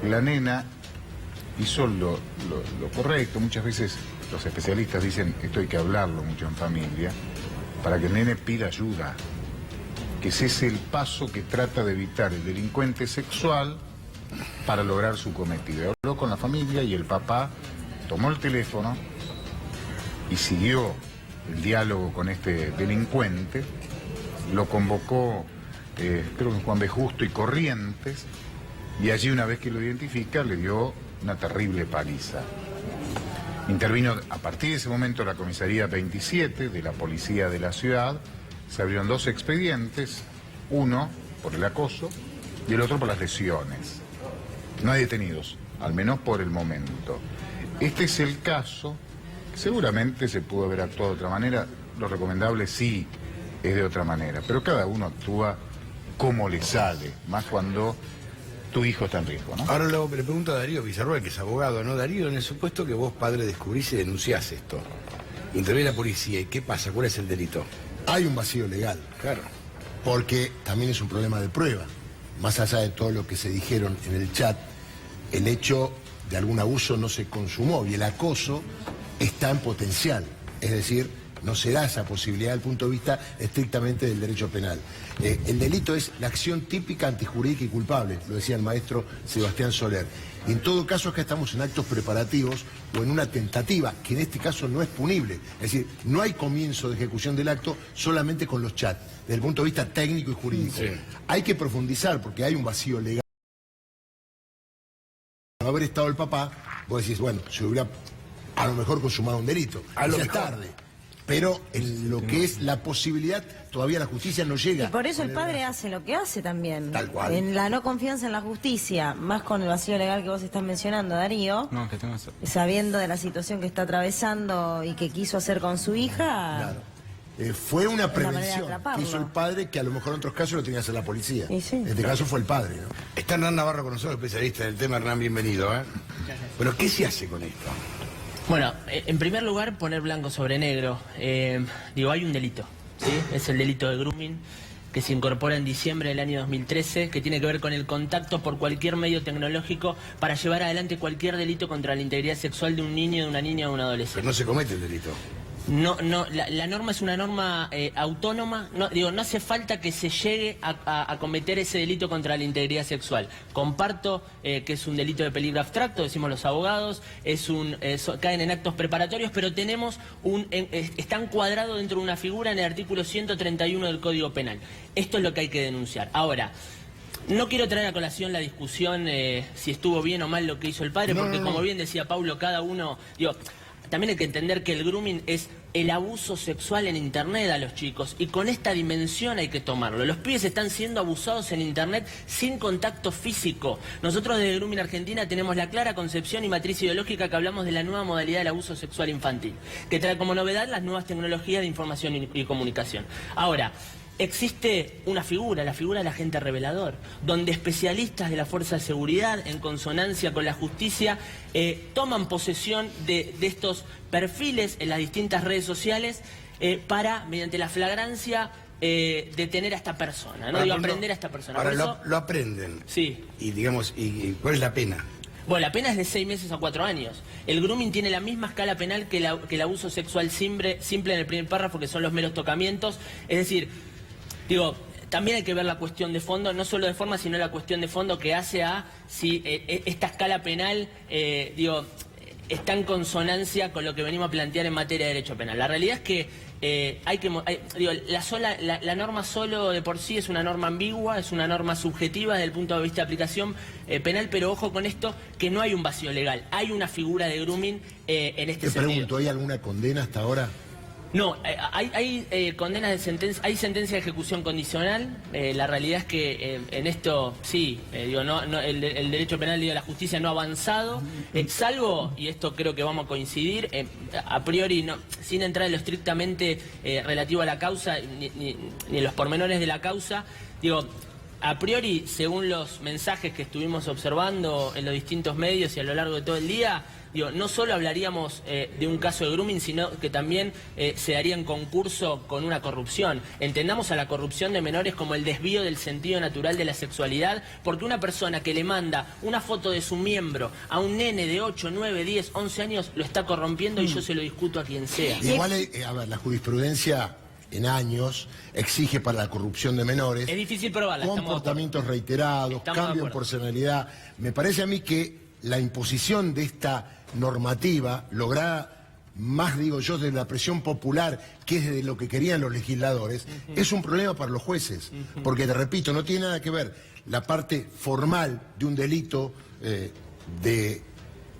La nena hizo lo correcto. Muchas veces los especialistas dicen, esto hay que hablarlo mucho en familia, para que el nene pida ayuda. Que ese es el paso que trata de evitar el delincuente sexual para lograr su cometido. Habló con la familia y el papá tomó el teléfono y siguió el diálogo con este delincuente. Lo convocó, creo que Juan B. Justo y Corrientes, y allí, una vez que lo identifica, le dio una terrible paliza. Intervino a partir de ese momento la comisaría 27 de la policía de la ciudad. Se abrieron 2 expedientes, uno por el acoso y el otro por las lesiones. No hay detenidos, al menos por el momento. Este es el caso. Seguramente se pudo haber actuado de otra manera. Lo recomendable sí es de otra manera, pero cada uno actúa como le sale, más cuando tu hijo está en riesgo, ¿no? Ahora le pregunto a Darío Villarroel, que es abogado, ¿no? Darío, en el supuesto que vos, padre, descubrís y denunciás esto, interviene la policía, ¿y qué pasa? ¿Cuál es el delito? Hay un vacío legal. Claro. Porque también es un problema de prueba. Más allá de todo lo que se dijeron en el chat, el hecho de algún abuso no se consumó y el acoso está en potencial. Es decir, no se da esa posibilidad desde el punto de vista estrictamente del derecho penal. El delito es la acción típica, antijurídica y culpable, lo decía el maestro Sebastián Soler. Y en todo caso acá estamos en actos preparativos o en una tentativa, que en este caso no es punible. Es decir, no hay comienzo de ejecución del acto solamente con los chats, desde el punto de vista técnico y jurídico. Sí. Hay que profundizar porque hay un vacío legal. No haber estado el papá, vos decís, bueno, se hubiera a lo mejor consumado un delito. A lo mejor tarde. Pero en lo que es la posibilidad, todavía la justicia no llega. Y por eso el padre hace lo que hace también. Tal cual. En la no confianza en la justicia, más con el vacío legal que vos estás mencionando, Darío, sabiendo de la situación que está atravesando y que quiso hacer con su hija. Claro. Fue una prevención que hizo el padre, que a lo mejor en otros casos lo tenía que hacer la policía. Sí. En este caso fue el padre, ¿no? Está Hernán Navarro con nosotros, especialista en el tema. Hernán, bienvenido, ¿eh? Pero ¿qué se hace con esto? Bueno, en primer lugar, poner blanco sobre negro. Hay un delito, ¿sí? Es el delito de grooming, que se incorpora en diciembre del año 2013, que tiene que ver con el contacto por cualquier medio tecnológico para llevar adelante cualquier delito contra la integridad sexual de un niño, de una niña o de un adolescente. Pero no se comete el delito. No, la norma es una norma autónoma. No hace falta que se llegue a cometer ese delito contra la integridad sexual. Comparto que es un delito de peligro abstracto, decimos los abogados, caen en actos preparatorios, pero tenemos está encuadrado dentro de una figura en el artículo 131 del Código Penal. Esto es lo que hay que denunciar. Ahora, no quiero traer a colación la discusión si estuvo bien o mal lo que hizo el padre, porque como bien decía Paulo, cada uno... También hay que entender que el grooming es el abuso sexual en Internet a los chicos, y con esta dimensión hay que tomarlo. Los pibes están siendo abusados en Internet sin contacto físico. Nosotros desde Grooming Argentina tenemos la clara concepción y matriz ideológica que hablamos de la nueva modalidad del abuso sexual infantil, que trae como novedad las nuevas tecnologías de información y comunicación. Ahora, existe una figura, la figura del agente revelador, donde especialistas de la Fuerza de Seguridad, en consonancia con la justicia, toman posesión de estos perfiles en las distintas redes sociales para, mediante la flagrancia, detener a esta persona, ¿no? Aprender a esta persona. Ahora lo aprenden. Sí. Y digamos, ¿y cuál es la pena? Bueno, la pena es de 6 meses a 4 años. El grooming tiene la misma escala penal que el abuso sexual simple en el primer párrafo, que son los meros tocamientos. Es decir, también hay que ver la cuestión de fondo, no solo de forma, sino la cuestión de fondo que hace a si esta escala penal, está en consonancia con lo que venimos a plantear en materia de derecho penal. La realidad es que la norma solo de por sí es una norma ambigua, es una norma subjetiva desde el punto de vista de aplicación penal, pero ojo con esto, que no hay un vacío legal, hay una figura de grooming en este sentido. Te pregunto, ¿hay alguna condena hasta ahora? No, hay condenas de sentencia, hay sentencia de ejecución condicional. La realidad es que en esto sí, el derecho penal, la justicia no ha avanzado, salvo, y esto creo que vamos a coincidir, a priori, sin entrar en lo estrictamente relativo a la causa, ni en los pormenores de la causa, a priori, según los mensajes que estuvimos observando en los distintos medios y a lo largo de todo el día, digo, no solo hablaríamos de un caso de grooming, sino que también se daría en concurso con una corrupción. Entendamos a la corrupción de menores como el desvío del sentido natural de la sexualidad, porque una persona que le manda una foto de su miembro a un nene de 8, 9, 10, 11 años, lo está corrompiendo y yo se lo discuto a quien sea. Igual, a ver, la jurisprudencia en años exige para la corrupción de menores Es difícil probarla, comportamientos reiterados, Estamos de cambio en acuerdo. personalidad. Me parece a mí que la imposición de esta normativa lograda más, digo yo, de la presión popular, que es de lo que querían los legisladores, es un problema para los jueces, porque te repito, no tiene nada que ver la parte formal de un delito de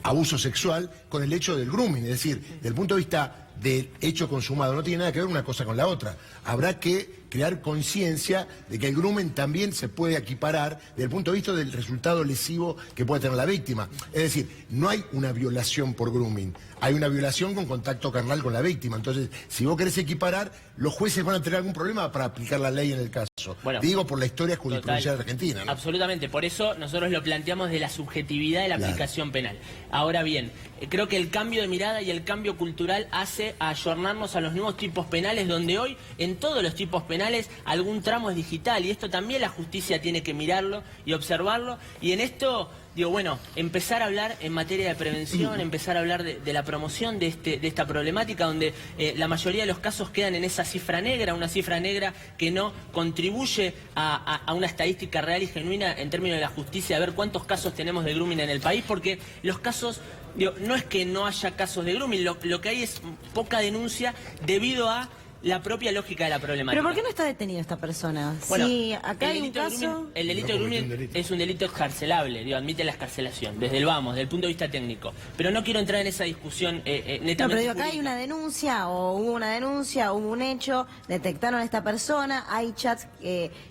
abuso sexual con el hecho del grooming, es decir, desde el punto de vista del hecho consumado, no tiene nada que ver una cosa con la otra. Habrá que crear conciencia de que el grooming también se puede equiparar desde el punto de vista del resultado lesivo que puede tener la víctima. Es decir, no hay una violación por grooming, hay una violación con contacto carnal con la víctima. Entonces, si vos querés equiparar, los jueces van a tener algún problema para aplicar la ley en el caso. Bueno, digo por la historia jurisprudencial de Argentina, ¿no? Absolutamente, por eso nosotros lo planteamos de la subjetividad de la aplicación penal. Ahora bien, creo que el cambio de mirada y el cambio cultural hace ayornarnos a los nuevos tipos penales, donde hoy en todos los tipos penales algún tramo es digital, y esto también la justicia tiene que mirarlo y observarlo, y en esto digo, bueno, empezar a hablar en materia de prevención, empezar a hablar de la promoción de esta problemática, donde la mayoría de los casos quedan en esa cifra negra, una cifra negra que no contribuye a una estadística real y genuina en términos de la justicia, a ver cuántos casos tenemos de grooming en el país, porque los casos, digo, no es que no haya casos de grooming, lo que hay es poca denuncia debido a la propia lógica de la problemática. ¿Pero por qué no está detenido esta persona? Bueno, si acá hay un caso... El delito de grooming es un delito excarcelable, digo, admite la excarcelación, desde el vamos, desde el punto de vista técnico. Pero no quiero entrar en esa discusión netamente. No, pero digo, acá jurídica. hay una denuncia, o hubo una denuncia, hubo un hecho, detectaron a esta persona, hay chats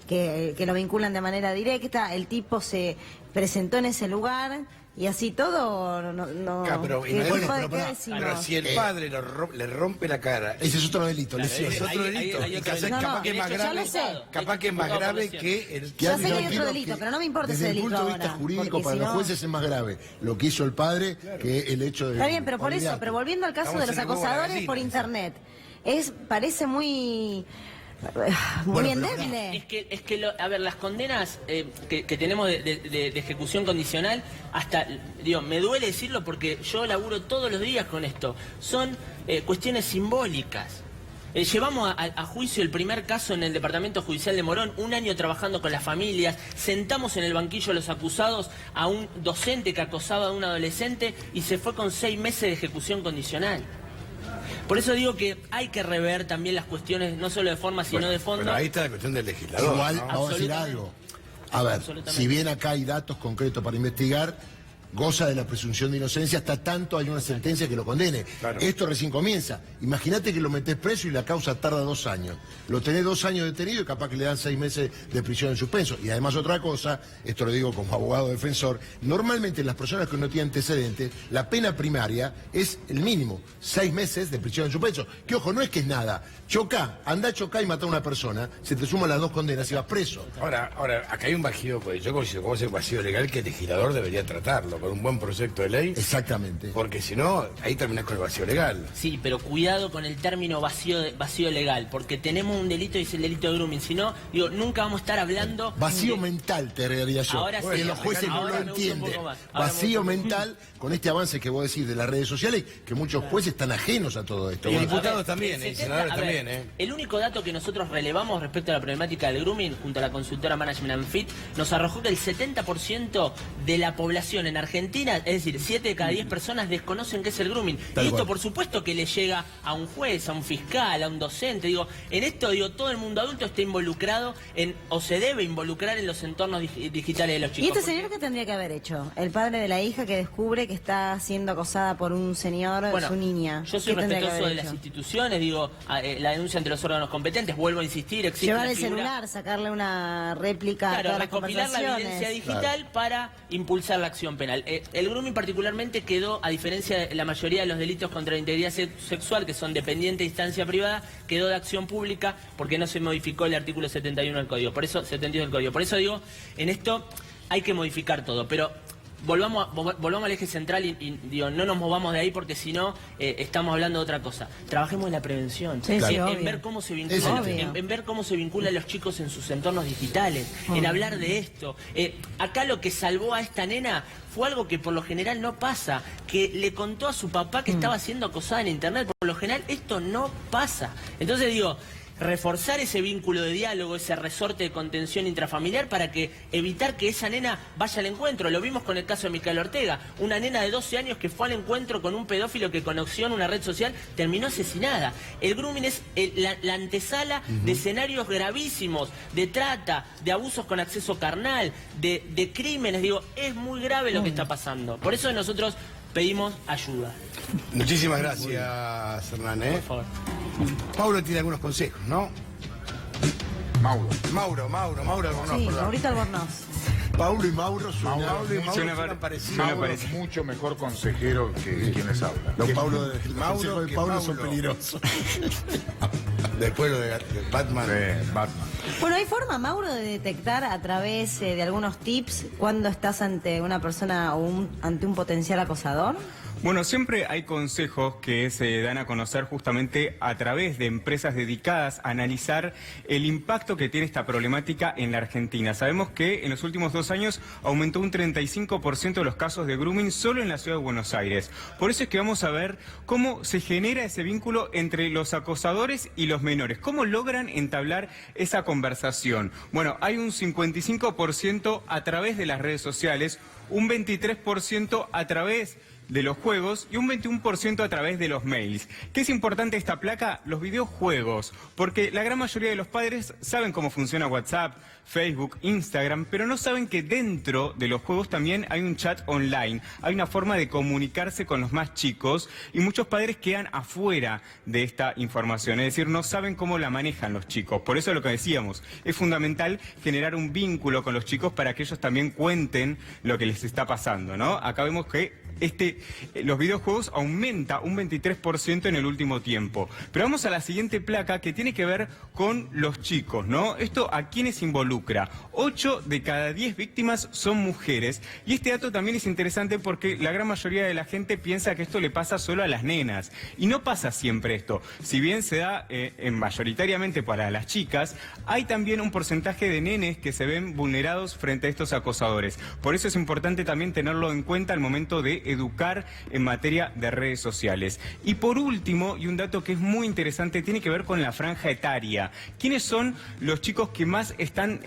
que lo vinculan de manera directa, el tipo se presentó en ese lugar... Y así todo, no... Pero, ¿Qué pero decimos? si el padre le rompe la cara... Ese es otro delito, Claro, lesión. es otro delito. hay Y otro delito. capaz que es más No, grave, yo lo sé. capaz que es más grave que el... Ya sé que hay Yo otro quiero delito, pero no me importa ese desde delito el punto de vista ahora, jurídico, porque para si los no- jueces es más grave lo que hizo el padre que el hecho de... Está bien, pero por eso, Olvidate. pero volviendo al caso Estamos de los en el huevo de la acosadores gallina, por eso. internet, parece muy Bueno, endeble. Es que a ver, las condenas que tenemos de ejecución condicional, hasta, digo, me duele decirlo porque yo laburo todos los días con esto, son cuestiones simbólicas. Llevamos a juicio el primer caso en el Departamento Judicial de Morón, un año trabajando con las familias, sentamos en el banquillo a los acusados a un docente que acosaba a un adolescente y se fue con 6 meses de ejecución condicional. Por eso digo que hay que rever también las cuestiones, no solo de forma, sino de fondo. Pero ahí está la cuestión del legislador. Igual, ¿no? vamos a decir algo. A ver, si bien acá hay datos concretos para investigar, goza de la presunción de inocencia hasta tanto hay una sentencia que lo condene. Claro. Esto recién comienza. Imagínate que lo metés preso y la causa tarda 2 años. Lo tenés 2 años detenido y capaz que le dan 6 meses de prisión en suspenso. Y además otra cosa, esto lo digo como abogado defensor, normalmente las personas que no tienen antecedentes, la pena primaria es el mínimo, 6 meses de prisión en suspenso. Que ojo, no es que es nada. Anda a chocar y mata a una persona, se te suman las 2 condenas y vas preso. Ahora, acá hay un vacío, pues yo considero como es el vacío legal que el legislador debería tratarlo con un buen proyecto de ley, Exactamente. porque si no, ahí terminás con el vacío legal. Sí, pero cuidado con el término vacío legal, porque tenemos un delito y es el delito de grooming. Si no, digo, nunca vamos a estar hablando... Vacío de- mental, te agregaría yo. Ahora sí, que los jueces no ahora lo me gusta un entienden. poco más. Ahora me Vacío gusta. mental con este avance que vos decís de las redes sociales, que muchos jueces están ajenos a todo esto. Y Bueno, diputados A ver, también, el y senadores 70 a ver, también, El único dato que nosotros relevamos respecto a la problemática del grooming, junto a la consultora Management and Fit, nos arrojó que el 70% de la población en Argentina, es decir, 7 de cada 10 personas desconocen qué es el grooming. Tal Y esto, cual. por supuesto, que le llega a un juez, a un fiscal, a un docente. Digo, en esto, todo el mundo adulto está involucrado o se debe involucrar en los entornos digitales de los chicos. ¿Y este porque- señor qué tendría que haber hecho? El padre de la hija que descubre que está siendo acosada por un señor, Bueno, su niña. yo soy ¿Qué tendría que respetuoso haber de las hecho? instituciones, digo, la denuncia ante los órganos competentes, vuelvo a insistir, existe Llevar una el figura- celular, sacarle una réplica a Claro, todas las recopilar la conversaciones. evidencia digital para impulsar la acción penal. social. El grooming particularmente quedó, a diferencia de la mayoría de los delitos contra la integridad sexual, que son dependientes de instancia privada, quedó de acción pública porque no se modificó el artículo 71 del Código. Por eso, 72 del Código. Por eso digo, en esto hay que modificar todo, pero volvamos al eje central y digo, no nos movamos de ahí porque si no estamos hablando de otra cosa. Trabajemos en la prevención, Sí, sí, en obvio. ver cómo se vincula, en ver cómo se vinculan los chicos en sus entornos digitales, en hablar de esto. Acá lo que salvó a esta nena fue algo que por lo general no pasa, que le contó a su papá que estaba siendo acosada en internet. Por lo general esto no pasa. Entonces digo, reforzar ese vínculo de diálogo, ese resorte de contención intrafamiliar para que evitar que esa nena vaya al encuentro. Lo vimos con el caso de Micaela Ortega, una nena de 12 años que fue al encuentro con un pedófilo que conoció en una red social, terminó asesinada. El grooming es la antesala de escenarios gravísimos, de trata, de abusos con acceso carnal, de crímenes. Digo, es muy grave lo que está pasando. Por eso nosotros pedimos ayuda. Muchísimas gracias, Hernán. Por favor. Paulo tiene algunos consejos, ¿no? Mauro. Mauro Albornoz, Sí, perdón. Maurito Albornoz. Paulo y Mauro suenan. Paulo y Mauro Suena suenan parecidos. Mauro es mucho mejor consejero que quienes hablan. Los Paulo de, Mauro los consejos de que Paulo son Paulo. peligrosos. Después lo de Batman. Batman. Bueno, ¿hay forma, Mauro, de detectar a través de algunos tips cuando estás ante una persona o ante un potencial acosador? Bueno, siempre hay consejos que se dan a conocer justamente a través de empresas dedicadas a analizar el impacto que tiene esta problemática en la Argentina. Sabemos que en los últimos 2 años aumentó un 35% de los casos de grooming solo en la ciudad de Buenos Aires. Por eso es que vamos a ver cómo se genera ese vínculo entre los acosadores y los menores. ¿Cómo logran entablar esa conversación? Bueno, hay un 55% a través de las redes sociales, un 23% a través de los juegos y un 21% a través de los mails. ¿Qué es importante esta placa? Los videojuegos, porque la gran mayoría de los padres saben cómo funciona WhatsApp, Facebook, Instagram, pero no saben que dentro de los juegos también hay un chat online, hay una forma de comunicarse con los más chicos y muchos padres quedan afuera de esta información, es decir, no saben cómo la manejan los chicos. Por eso lo que decíamos, es fundamental generar un vínculo con los chicos para que ellos también cuenten lo que les está pasando, ¿no? Acá vemos que los videojuegos aumenta un 23% en el último tiempo. Pero vamos a la siguiente placa que tiene que ver con los chicos, ¿no? Esto a quiénes involucra. 8 de cada 10 víctimas son mujeres. Y este dato también es interesante porque la gran mayoría de la gente piensa que esto le pasa solo a las nenas. Y no pasa siempre esto. Si bien se da mayoritariamente para las chicas, hay también un porcentaje de nenes que se ven vulnerados frente a estos acosadores. Por eso es importante también tenerlo en cuenta al momento de educar en materia de redes sociales. Y por último, y un dato que es muy interesante, tiene que ver con la franja etaria. ¿Quiénes son los chicos que más están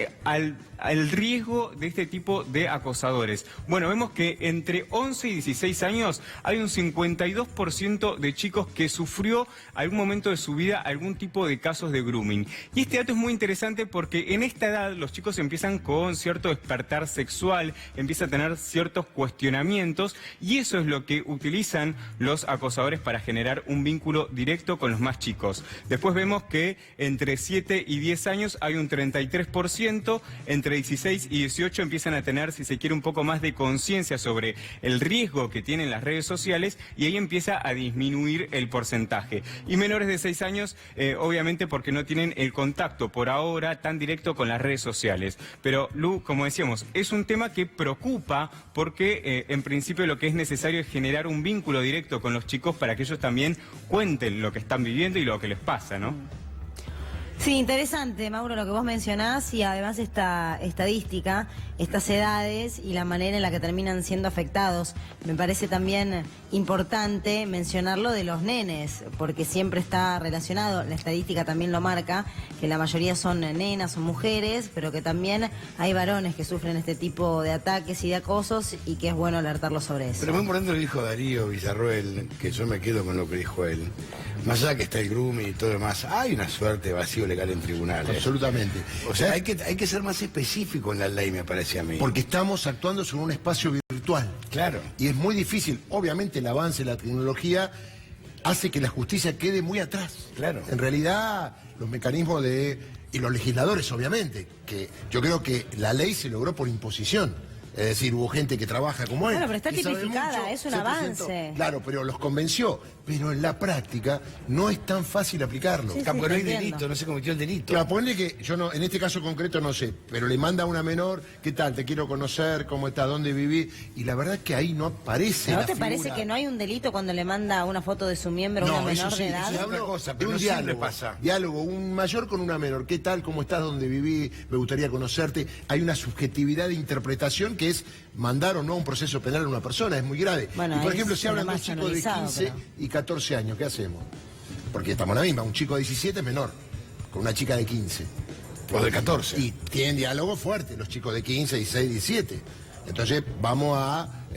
al riesgo de este tipo de acosadores? Bueno, vemos que entre 11 y 16 años hay un 52% de chicos que sufrió algún momento de su vida algún tipo de casos de grooming. Y este dato es muy interesante porque en esta edad los chicos empiezan con cierto despertar sexual, empiezan a tener ciertos cuestionamientos y eso es lo que utilizan los acosadores para generar un vínculo directo con los más chicos. Después vemos que entre 7 y 10 años hay un 33%, entre 16 y 18 empiezan a tener, si se quiere, un poco más de conciencia sobre el riesgo que tienen las redes sociales y ahí empieza a disminuir el porcentaje. Y menores de 6 años, obviamente porque no tienen el contacto por ahora tan directo con las redes sociales. Pero, Lu, como decíamos, es un tema que preocupa porque en principio lo que es necesario es generar un vínculo directo con los chicos para que ellos también cuenten lo que están viviendo y lo que les pasa, ¿no? Sí, interesante, Mauro, lo que vos mencionás y además esta estadística, estas edades y la manera en la que terminan siendo afectados. Me parece también importante mencionarlo de los nenes, porque siempre está relacionado, la estadística también lo marca, que la mayoría son nenas, son mujeres, pero que también hay varones que sufren este tipo de ataques y de acosos y que es bueno alertarlos sobre eso. Pero muy importante lo que dijo Darío Villarroel, que yo me quedo con lo que dijo él. Más allá que está el grooming y todo lo demás, hay una suerte de vacío legal en tribunales. Absolutamente. O sea, hay que ser más específico en la ley, me parece a mí. Porque estamos actuando sobre un espacio virtual. Claro. Y es muy difícil. Obviamente el avance de la tecnología hace que la justicia quede muy atrás. Claro. En realidad, los mecanismos y los legisladores, obviamente, que yo creo que la ley se logró por imposición. Es decir, hubo gente que trabaja como él. Bueno, pero está que sabe tipificada, mucho, es un se avance. presentó. Claro, pero los convenció. Pero en la práctica no es tan fácil aplicarlo. Sí, Porque no hay entiendo. delito, no se cometió el delito. Claro, ponle que yo no, en este caso concreto no sé, pero le manda a una menor, ¿qué tal? Te quiero conocer, cómo está, dónde viví. Y la verdad es que ahí no aparece. ¿No la te parece figura. que no hay un delito cuando le manda una foto de su miembro a No, una menor eso sí, de edad? eso es otra otra cosa, de pero un no siempre diálogo. pasa. Diálogo, un mayor con una menor. ¿Qué tal? ¿Cómo estás? ¿Dónde viví? Me gustaría conocerte. Hay una subjetividad de interpretación que es mandar o no a un proceso penal a una persona. Es muy grave. Bueno, y por es ejemplo, si hablan de un más chico de analizado, 15 pero- y 14 años, ¿qué hacemos? Porque estamos en la misma. Un chico de 17 es menor, con una chica de 15. O de 14. Y tienen diálogo fuerte los chicos de 15, 16, 17. Entonces vamos a Sí,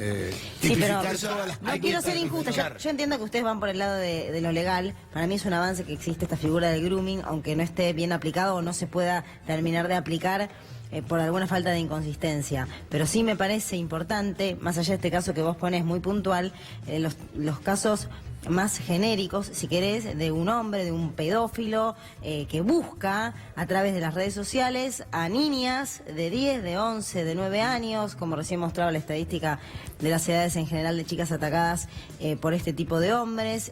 pero tipificar todas las no quiero ser injusta. Yo entiendo que ustedes van por el lado de lo legal. Para mí es un avance que existe esta figura del grooming, aunque no esté bien aplicado o no se pueda terminar de aplicar por alguna falta de inconsistencia. Pero sí me parece importante, más allá de este caso que vos ponés muy puntual, los casos más genéricos, si querés, de un hombre, de un pedófilo que busca a través de las redes sociales a niñas de 10, de 11, de 9 años, como recién mostraba la estadística de las edades en general de chicas atacadas por este tipo de hombres,